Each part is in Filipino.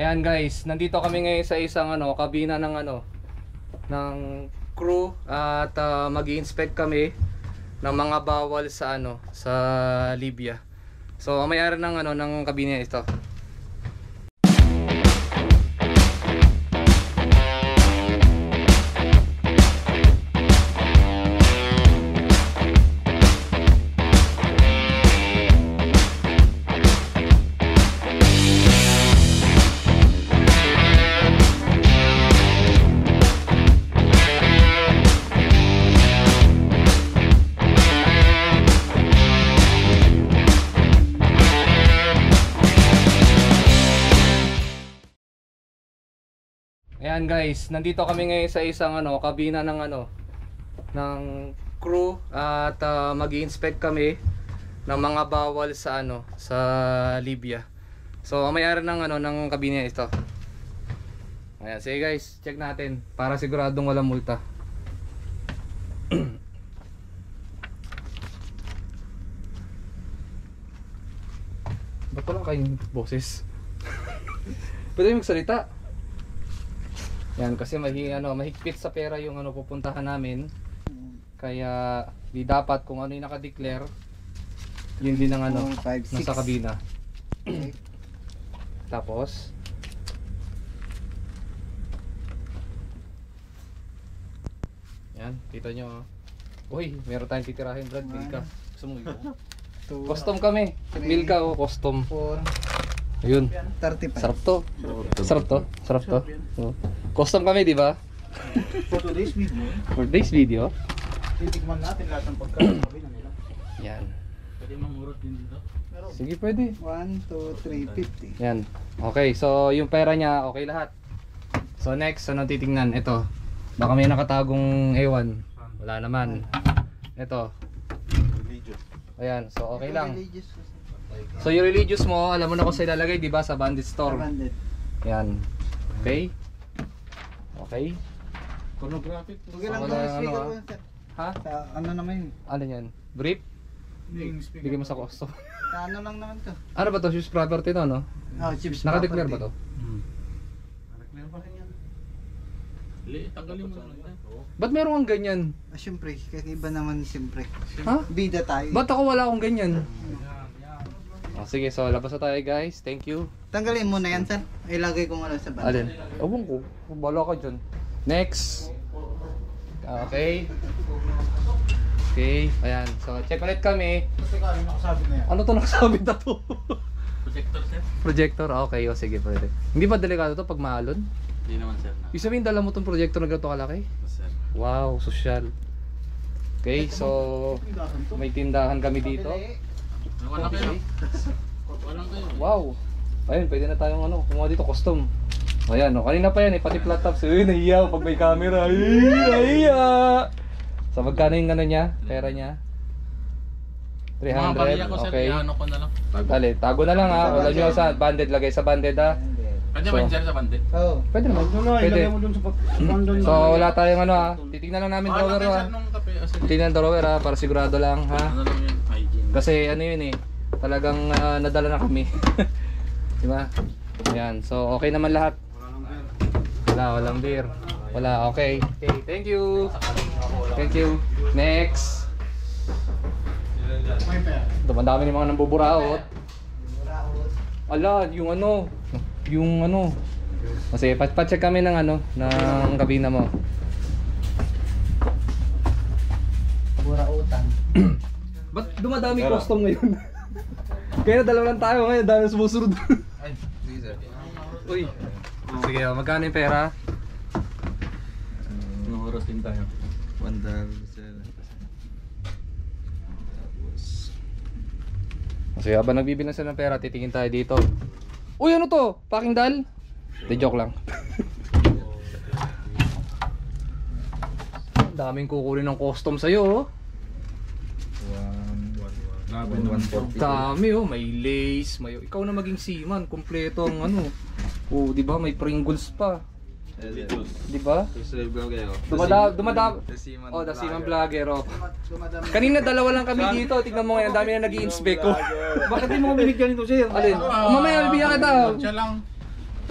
Ayan guys, nandito kami ngayon sa isang kabina ng crew at mag-i-inspect kami ng mga bawal sa sa Libya. So ang may-ari ng kabina ito. Ayan guys, nandito kami ngayon sa isang kabina ng crew at mag-i-inspect kami ng mga bawal sa sa Libya. So ang may-ari ng kabina ito. Ayan, sige guys, check natin para siguradong walang multa. Ba't wala kayong boses? Pwede magsalita. Yan kasi mahigpit sa pera yung pupuntahan namin. Kaya di dapat kung ano yung naka-declare yun din ang nasa kabina. Tapos yan, kita nyo. Uy, meron tayong titirahin, Brad. Milka. Gusto mo yun? Custom kami. Milka o custom. Ayun. 35. Sarap to. Sarap to. Sarap to. Custom kami, di ba? For today's video. For today's video. Titikman natin lahat ng pagkain ng kabina nila. Yan. Pwede mangurot din dito. Sige, pwede. 1, 2, 3, 50. Yan. Okay, so yung pera niya, okay lahat. So next, ano titingnan? Ito. Baka may nakatagong ewan. Wala naman. Ito. Religious. Ayan, so okay lang. So yung religious mo, alam mo na kung saan ilalagay, di ba? Sa bandit store. Yan. Okay. Okay. Pornographic. Okay lang ba? Ha? Ano naman yun? Ano yan? Brief? Bigay mo sa costo. Ano lang naman to? Ano ba to? Chief's property to, no? Oh, Chief's Naka-declare ba to? Naka-declare pa rin yan. Tanggalin mo na lang. Ba't meron kang ganyan? Siyempre, kakaiba naman siyempre. Ha? Bida tayo. Ba't ako wala akong ganyan? Oh, sige, so labas na tayo guys. Thank you. Tanggalin mo na yan, sir. Ilagay ko muna sa bag. Alin? Ewan ko. Bala ka dyan. Next. Okay. Okay. Ayan. So, check ulit kami. Ano nakasabit na yan? Ano to nakasabit na to? Projector, sir? Projector? Okay. O, sige. Pwede. Hindi ba delikado to pag maalon? Hindi naman, sir. Ibig sabihin, dala mo tong projector na ganito kalaki? Sir. Wow. Social. Okay. So, may tindahan kami dito. Walang kayo. Walang kayo. Wow. Ayun, pwede na tayong kumuha dito, custom. Ayan, kanina pa yan pati flat tops. Uy, nahiya pag may camera. Nahiya. So, magkano yung niya? Pera niya? 300. Okay. Ano ko na lang. Dali, tago na lang ha. Wala nyo sa banded, lagay sa banded ha. Pwede ba dyan sa bandit? Oo. Pwede naman. Pwede. Ilagay mo dun sa bandon. So, wala tayong ha. Titignan lang namin drawer ha. Titignan drawer ha, para sigurado lang ha. Ano lang yun? Hygiene. Kasi ano yun talagang nadala na kami. Diba? Ayan, so okay naman lahat. Walang beer. Wala, okay. Okay, thank you. Thank you. Next. Dumadami ni mga nambuburaot. Ala, yung Kasi pa-check kami ng ng kabina mo. Burautan. Ba't dumadami custom ngayon? Kaya dalawa lang tayo ngayon, dahil sumusunod. Ay, sige sir. Uy. Sige, magkano yung pera? Anong oras din tayo? $1 sir. Kasi habang nagbibilang sila ng pera, titingin tayo dito. Uy, ano to? Packing dal? De joke lang. Daming kukunin ng custom sa'yo oh. Dami oh, may lace, may ikaw na maging seaman, kumpleto ang Oh, di ba may Pringles pa. Di ba? Oh, the seaman vlogger oh. Kanina dalawa lang kami dito, tingnan mo ngayon, dami na nag-i-inspect ko. Bakit di mo binigyan ito, sir? Alin? Mamaya bibigyan kita. Siya lang.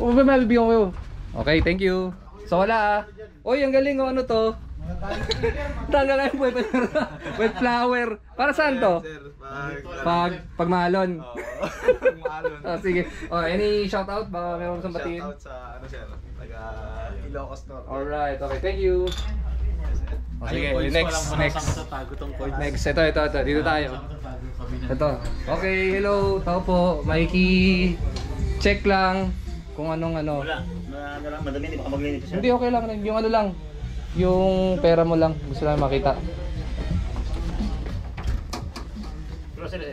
O, may bibigyan ko. Okay, thank you. So wala ah. Uy, ang galing oh, ano to? Tanggal na yung wet flower. Para saan to? Pagmalon. Oh, sige. Oh, any shout out? Baka meron sa batiin. Shout out sa ano sir, taga Ilocos Norte. Alright, okay, thank you. Oh, sige, next. Next, ito. Dito tayo. Ito. Okay, hello. Tao po. Mikey. Check lang kung anong ano. Wala. Madami, hindi baka maglinis siya. Hindi, okay lang. Yung ano lang. Yung pera mo lang. Gusto lang makita. Pero sir.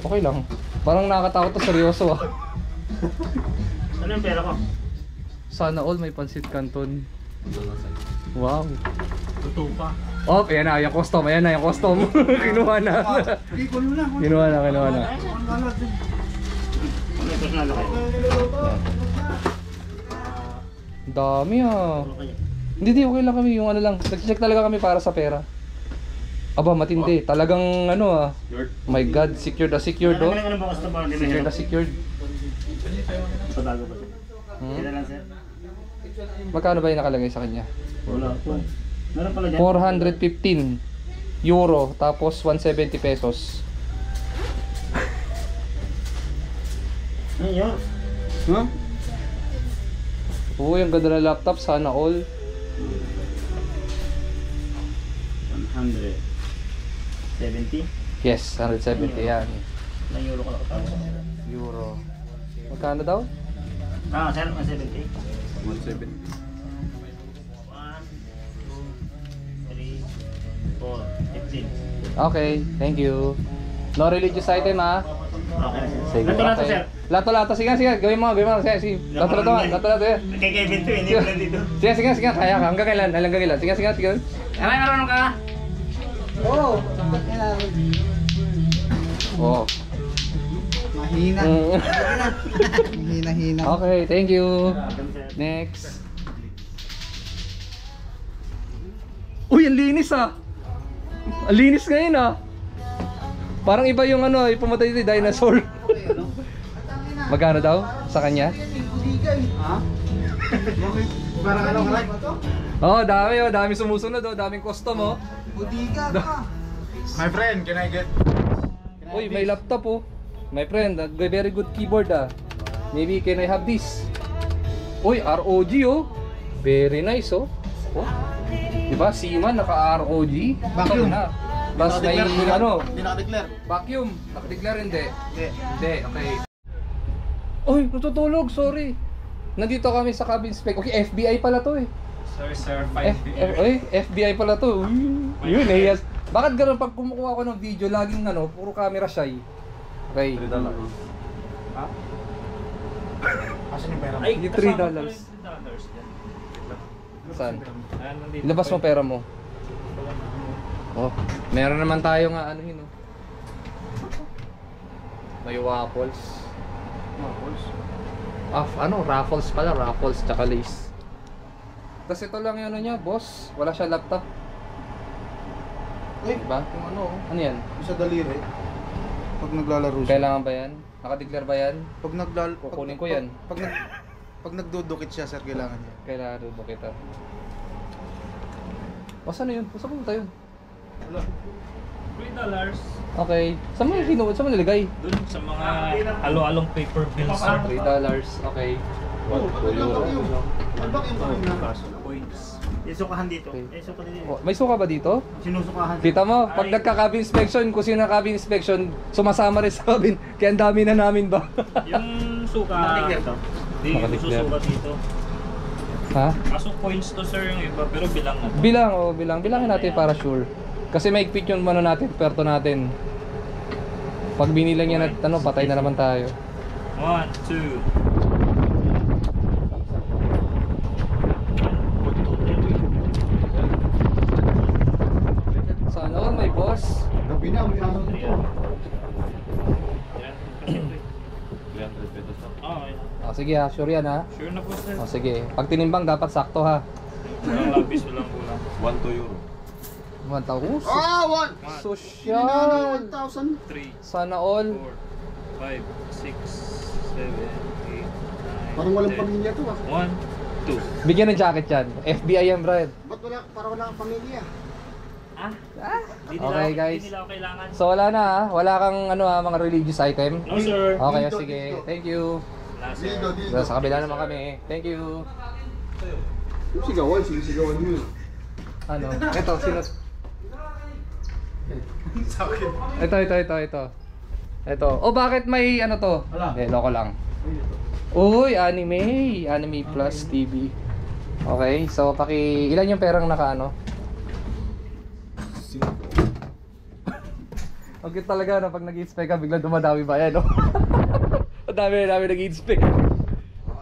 Okay lang. Parang nakakatakot to, seryoso ah. Ano yung pera ko? Sana all may pansit canton. Wow. Totoo pa. Oh, ayan na yung custom. Kinuha na. Kinuha na. Ano yung personal kayo? Dami ah. Okay. Hindi, okay lang kami. Yung ano lang. Nag-check talaga kami para sa pera. Aba, matindi. Talagang ano ah. My God, secured oh. Ano ba gusto ba? Secured. Padago ba sir? Hmm? Kailan lang sir? Magkano ba yung nakalagay sa kanya? Wala po. Meron pala dyan. 415 euro tapos 170 pesos. Ano yun? Huh? Uy, ang ganda ng laptop. Sana all. 170? Yes, 170 yan. Ilang euro ko nakatawa? Euro. Magkano daw? Ah, sir, 170? 170. 1, 2, 3, 4, 15. Okay, thank you. No religious item ah. Okay, sir. Sige, Lato-lato, sir. Lato-lato, sige. Gawin mo. Sige. Lato-lato yan. Kay Kevin to, hindi ko lang dito. Sige. Kaya ka. Hanggang kailan? Sige. Ay, marunong ka? Oo. Oh. Mahina. Mm. Mahina-hina. Okay, thank you. Welcome, sir. Next. Uy, ang linis ah. Ang linis ngayon ah. Parang iba yung ano, yung pumatay dito, dinosaur. Magkano daw sa kanya? Ha? Bakit? Parang ano ka like? Oh, dami sumusunod oh, daming custom oh. Budiga ka. My friend, can I get? Uy, may laptop oh. My friend, very good keyboard ah. Maybe can I have this? Uy, ROG oh. Very nice oh. Oh. Diba, Seaman naka-ROG. Vacuum. Na. Bas may ano, Hindi naka-declare. vacuum. Naka-declare hindi. Hindi. Hindi, okay. Uy, natutulog, sorry. Nandito kami sa cabin spec. Okay, FBI pala to eh. Sir, FBI pala to. Yun eh. Yes. Bakit gano'n pag kumukuha ako ng video, laging ano, puro camera shy. Okay. Asan yung pera mo? Ay, Yung $3. $3 dyan. Saan? Ayan, nandito. Ilabas mo pera mo. Oh, meron naman tayo nga ano yun oh. May waffles. Raffles pala, raffles tsaka lace. Tapos ito lang yung ano niya, boss. Wala siya laptop. Uy, Diba? kung ano, Ano yan? sa daliri. Pag naglalaro siya. Kailangan ba yan? Nakadeclare ba yan? Pag Kukunin ko yan. Pag nagdudukit siya, sir, kailangan niya. Kailangan rin ba kita? O saan na yun? Saan pumunta yun? Wala. $3. Okay. Saan mo yung kinuha? Saan mo nilagay? Dun sa mga halo-halong paper bills, sir. $3. Okay. Coins. Yung sukahan dito. Okay. Eh, suka dito. Oh, may suka ba dito? Sinusukahan. Kita mo, pag nagka-cabin inspection, kung sino na-cabin inspection, sumasama rin sa cabin. Kaya ang dami na namin ba? Yung suka. Naka-declare to? Hindi, Naka-declare. susuka dito. Ha? Kaso coins to, sir, yung iba. Pero bilang na to. Bilang. Bilangin natin para sure. Kasi may ikpit yung ano natin, perto natin. Pag binilang yan at ano, patay na naman tayo. 1, 2. Sana all may boss. Gabi na, may ano dito. O sige ha, sure yan ha. Sure na po, sir. O sige, pag tinimbang dapat sakto ha. Walang lapis, walang kulang. 1,000. Ah, one! Social. 1,000. 3, Sana all. 4, 5, 6, 7, 8, Parang walang pamilya to ah. 1, 2. Bigyan ng jacket yan. FBI yan, Brad. Ba't wala, parang wala kang pamilya? Ah? Okay, guys. Hindi nila ako kailangan. So wala na ha. Wala kang ano ha, mga religious item. No sir. Okay, Dito, sige. dito. Thank you. Wala sir. Dito. So, sa kabila naman kami. Thank you. Yung sigawan, sinisigawan mo yun. Ano? Ito, sino? Ito. Ito. Oh, bakit may ano to? Hindi, loko lang. Uy, Anime Plus TV. Okay, so ilan yung perang naka ano? Okay talaga na pag nag-inspect ka, biglang dumadami ba yan, no? Ang dami nag-inspect.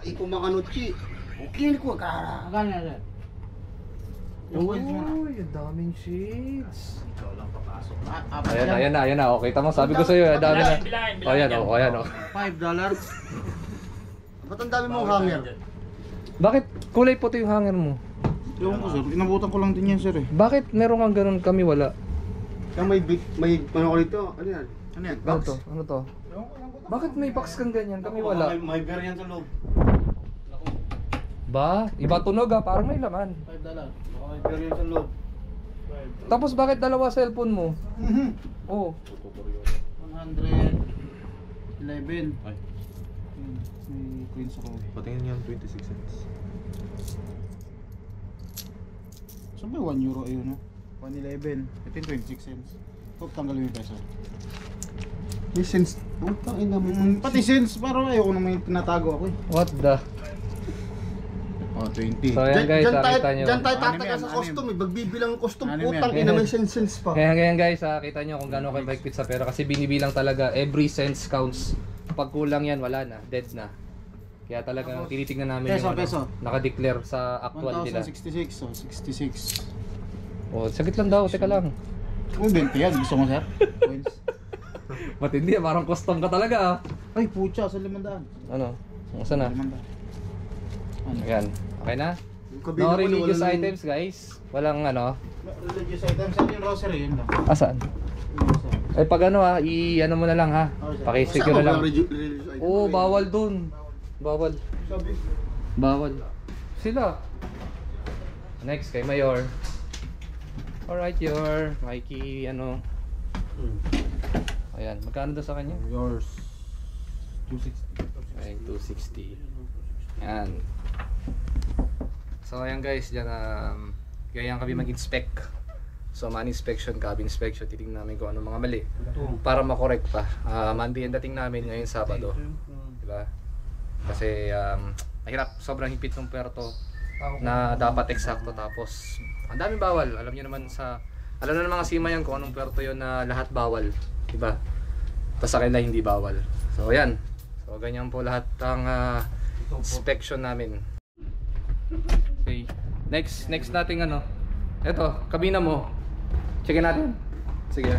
Ikaw makanuchi. Okay, ko ka. Agana. Uy, ang daming shades. Ikaw lang papasok. Ayan na. Okay, tama. Sabi ko sa'yo, ang dami na. Bilangin Oh, ayan, oh, ayan, oh. $5. Ba't ang dami mong hanger? Bakit kulay puti yung hanger mo? Ewan ko sir, inabutan ko lang din yan sir eh. Bakit meron kang ganun, kami wala? Kaya may ano ko dito? Ano yan? Ano yan? Ano to? Ano to? Bakit may box kang ganyan? Kami wala. May beer yan sa loob. Ba? Iba tunog ha, parang may laman. $5. Baka may beer yan sa loob. Tapos bakit dalawa cellphone mo? Oh. 111. Ay. May coins ako. Patingin yan 26 cents. Saan ba yung €1 ayun no? 111. Ito yung 26 cents. Huwag tanggalin mo yung peso. May sense. Ang tangin na Pati cents, parang ayoko na may tinatago ako eh. What the? Oh, 20. So ayan guys, nakita nyo. Diyan tayo Anim tataga yan, sa anim. custom eh. Magbibilang ng custom. Anim yan. Putang ina, may sense pa. Kaya guys, kita nyo kung gano'n kayo mahigpit sa pera kasi binibilang talaga every cents counts. Pag kulang yan, wala na, dead na. Kaya talagang tinitignan namin Peso, yung peso. naka-declare sa actual nila. 1,066. So, 66. Oh, sagit lang daw, teka lang. Kung 20 yan, gusto mo sir? Coins. Matindi, parang custom ka talaga ah. Ay, pucha, sa 500. Ano? Saan na? 500. Ano? Ayan, okay na? Yung kabila No ko, religious walang- items guys. Walang ano. Religious items, saan yung rosary? Yun lang. Asan? Yung rosary. Ay pag ano ha, ano mo na lang ha. Pakisecure na lang. religious item? Oo, bawal dun. Bawal. Sabi. Bawal. Sila. Next kay Mayor. Alright, Yor. Mikey, ano. Ayan, magkano daw sa kanya? Yours. 260. Ay, 260. Ayan. So ayan guys, dyan ganyan kami mag-inspect. So man inspection, cabin inspection, titingnan namin kung ano mga mali para makorek pa. Monday ang dating namin ngayon Sabado. Diba? Kasi mahirap, sobrang higpit ng puerto na dapat eksakto tapos ang daming bawal. Alam niyo naman alam na ng mga sima yan kung anong puerto yon na lahat bawal, diba? Tapos sa kanila hindi bawal. So ayan. So ganyan po lahat ng inspection namin. Okay. Next nating ano. Ito, kabina mo. Checkin natin. Sige.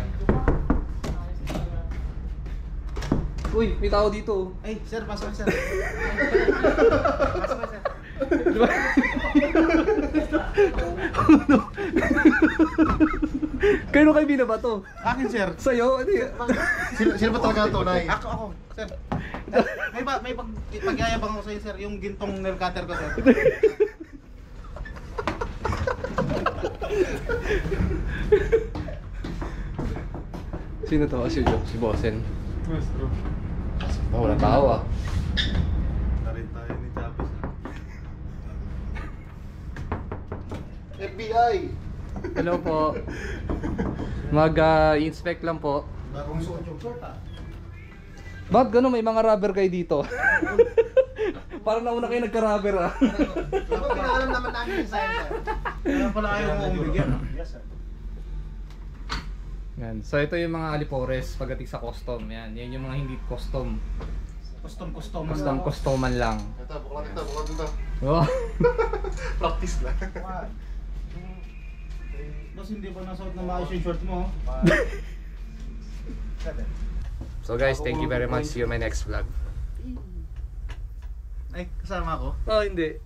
Uy, may tao dito. Ay, sir, pasok sir. Pasok sir. Diba? Kayo kabina ba to? Akin sir. Sa'yo? Ano yun? Sino ba talaga ito, Nay? Ako, sir. May pagyayabang ako sa'yo sir, yung gintong nail cutter ko sir. Sino to? Si Bossen. Maestro. Oh, walang tao ah. Tarin tayo ni Chavez. FBI! Hello po. Mag-inspect lang po. Bagong suot yung short ah. Bakit gano'n? May mga rubber kayo dito. Parang nauna kayo nagka-rubber ah. Pinaalam naman namin yung science. Kaya pala ayaw mo umbigyan. Yes sir. Yan. So ito yung mga alipores pagdating sa custom. Yan yung mga hindi custom. Customan lang. Ito, buklat ito. Oh. Practice na. Tapos hindi pa nasuot na maayos yung short mo. So guys, thank you very much. See you in my next vlog. Ay, kasama ako. Oh, hindi.